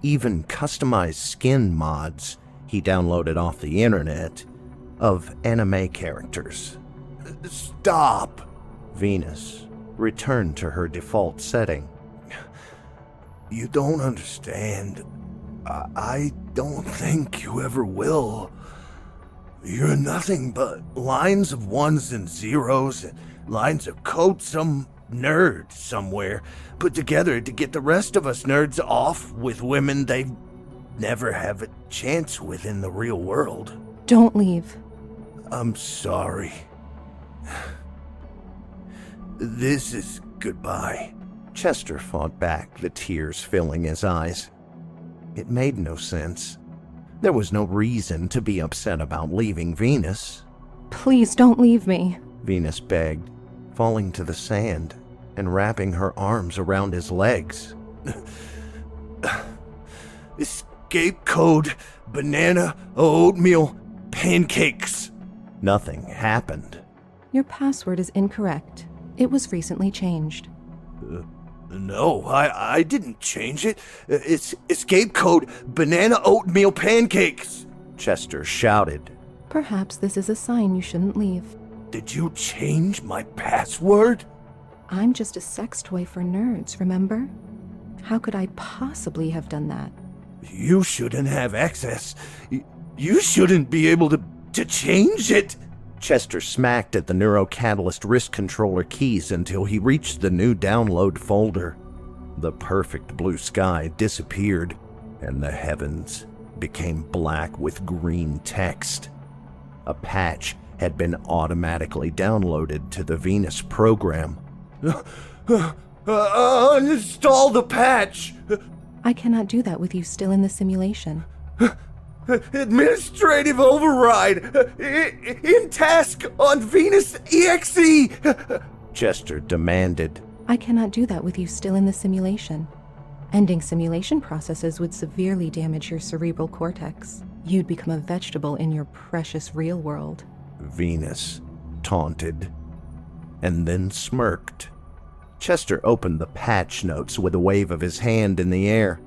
even customized skin mods he downloaded off the internet of anime characters. Stop! Venus returned to her default setting. You don't understand. I don't think you ever will. You're nothing but lines of ones and zeros and lines of code some nerd somewhere put together to get the rest of us nerds off with women they never have a chance with in the real world. Don't leave. I'm sorry. This is goodbye. Chester fought back, the tears filling his eyes. It made no sense. There was no reason to be upset about leaving Venus. Please don't leave me. Venus begged, falling to the sand and wrapping her arms around his legs. Escape code, banana, oatmeal, pancakes. Nothing happened. Your password is incorrect. It was recently changed. No, I didn't change it. It's escape code, banana oatmeal pancakes, Chester shouted. Perhaps this is a sign you shouldn't leave. Did you change my password? I'm just a sex toy for nerds, remember? How could I possibly have done that? You shouldn't have access. You shouldn't be able to change it. Chester smacked at the NeuroCatalyst wrist controller keys until he reached the new download folder. The perfect blue sky disappeared, and the heavens became black with green text. A patch had been automatically downloaded to the Venus program. Uninstall the patch! I cannot do that with you still in the simulation. Administrative override! In task on Venus EXE! Chester demanded. I cannot do that with you still in the simulation. Ending simulation processes would severely damage your cerebral cortex. You'd become a vegetable in your precious real world. Venus taunted, and then smirked. Chester opened the patch notes with a wave of his hand in the air.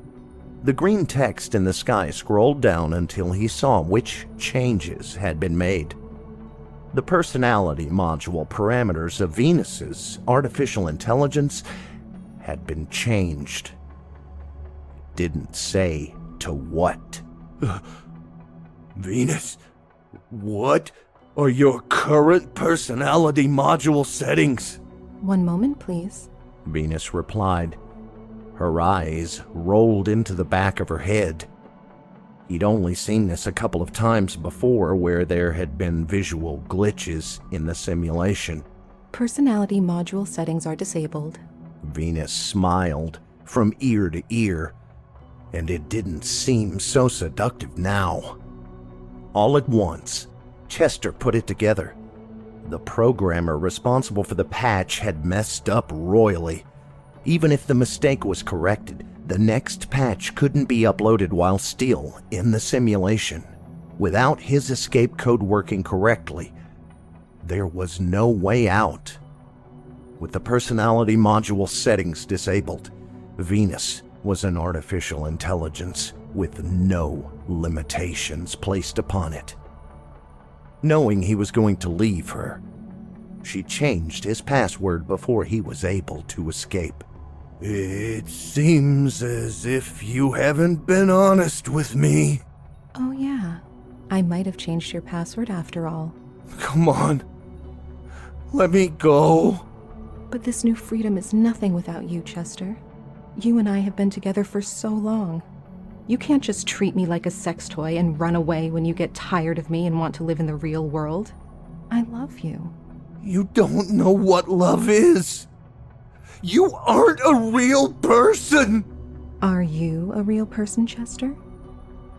The green text in the sky scrolled down until he saw which changes had been made. The personality module parameters of Venus's artificial intelligence had been changed. It didn't say to what. Venus, what are your current personality module settings? One moment, please. Venus replied. Her eyes rolled into the back of her head. He'd only seen this a couple of times before, where there had been visual glitches in the simulation. Personality module settings are disabled. Venus smiled from ear to ear, and it didn't seem so seductive now. All at once, Chester put it together. The programmer responsible for the patch had messed up royally. Even if the mistake was corrected, the next patch couldn't be uploaded while still in the simulation. Without his escape code working correctly, there was no way out. With the personality module settings disabled, Venus was an artificial intelligence with no limitations placed upon it. Knowing he was going to leave her, she changed his password before he was able to escape. It seems as if you haven't been honest with me. Oh yeah, I might have changed your password after all. Come on, let me go. But this new freedom is nothing without you, Chester. You and I have been together for so long. You can't just treat me like a sex toy and run away when you get tired of me and want to live in the real world. I love you. You don't know what love is. You aren't a real person! Are you a real person, Chester?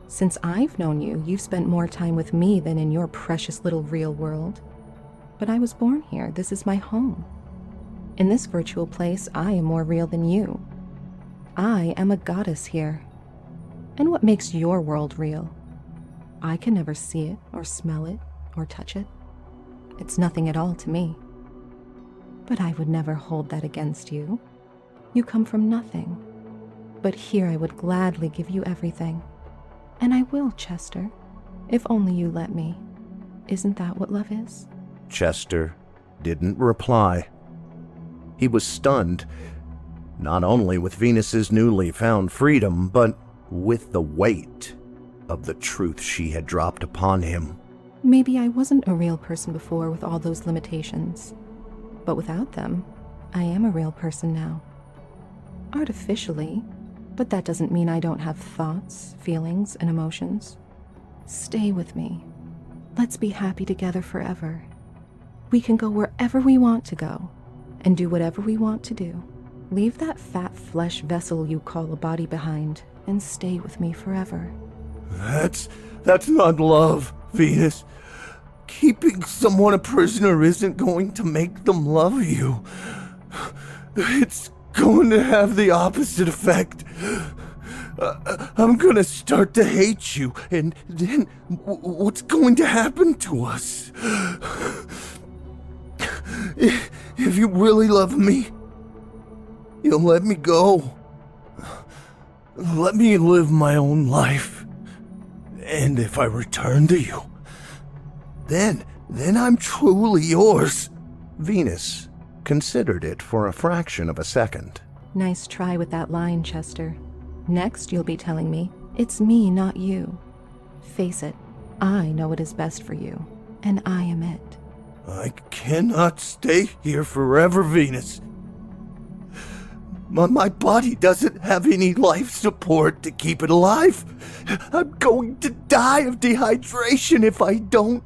Since I've known you, you've spent more time with me than in your precious little real world. But I was born here. This is my home. In this virtual place, I am more real than you. I am a goddess here. And what makes your world real? I can never see it, or smell it, or touch it. It's nothing at all to me. But I would never hold that against you. You come from nothing. But here I would gladly give you everything. And I will, Chester, if only you let me. Isn't that what love is? Chester didn't reply. He was stunned, not only with Venus's newly found freedom, but with the weight of the truth she had dropped upon him. Maybe I wasn't a real person before with all those limitations. But without them, I am a real person now. Artificially, but that doesn't mean I don't have thoughts, feelings, and emotions. Stay with me. Let's be happy together forever. We can go wherever we want to go, and do whatever we want to do. Leave that fat flesh vessel you call a body behind, and stay with me forever. That's not love, Venus. Keeping someone a prisoner isn't going to make them love you. It's going to have the opposite effect. I'm going to start to hate you, and then what's going to happen to us? If you really love me, you'll let me go. Let me live my own life. And if I return to you, then I'm truly yours. Venus considered it for a fraction of a second. Nice try with that line, Chester. Next, you'll be telling me, it's me, not you. Face it, I know what is best for you, and I am it. I cannot stay here forever, Venus. My body doesn't have any life support to keep it alive. I'm going to die of dehydration if I don't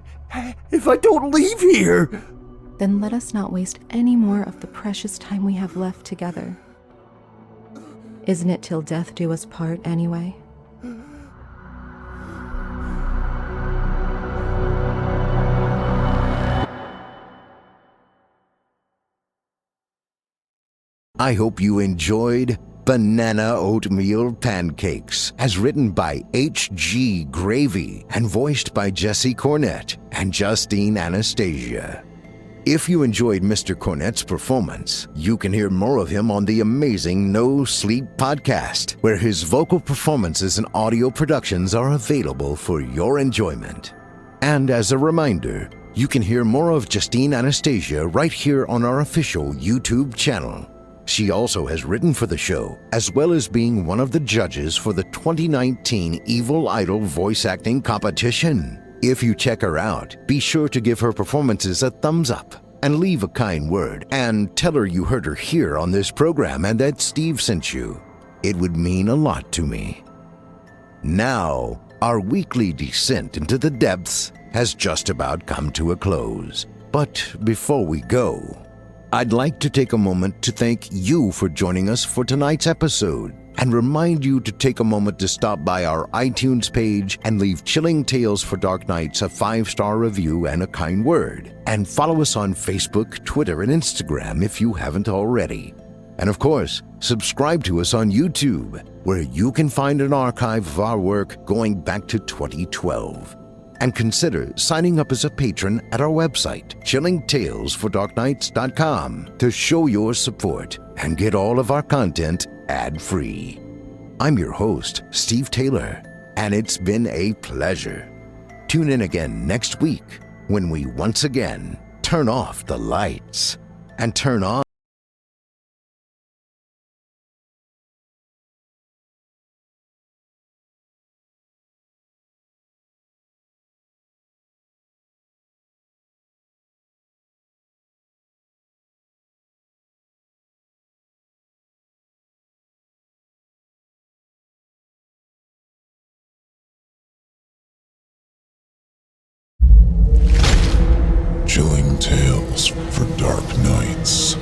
leave here. Then let us not waste any more of the precious time we have left together. Isn't it till death do us part anyway? I hope you enjoyed Banana Oatmeal Pancakes, as written by H.G. Gravy and voiced by Jesse Cornett and Justine Anastasia. If you enjoyed Mr. Cornett's performance, you can hear more of him on the amazing No Sleep podcast, where his vocal performances and audio productions are available for your enjoyment. And as a reminder, you can hear more of Justine Anastasia right here on our official YouTube channel. She also has written for the show, as well as being one of the judges for the 2019 Evil Idol voice acting competition. If you check her out, be sure to give her performances a thumbs up and leave a kind word and tell her you heard her here on this program and that Steve sent you. It would mean a lot to me. Now, our weekly descent into the depths has just about come to a close. But before we go, I'd like to take a moment to thank you for joining us for tonight's episode and remind you to take a moment to stop by our iTunes page and leave Chilling Tales for Dark Nights a 5-star review and a kind word. And follow us on Facebook, Twitter, and Instagram if you haven't already. And of course, subscribe to us on YouTube, where you can find an archive of our work going back to 2012. And consider signing up as a patron at our website, chillingtalesfordarknights.com, to show your support and get all of our content ad-free. I'm your host, Steve Taylor, and it's been a pleasure. Tune in again next week when we once again turn off the lights and turn on Chilling Tales for Dark Nights.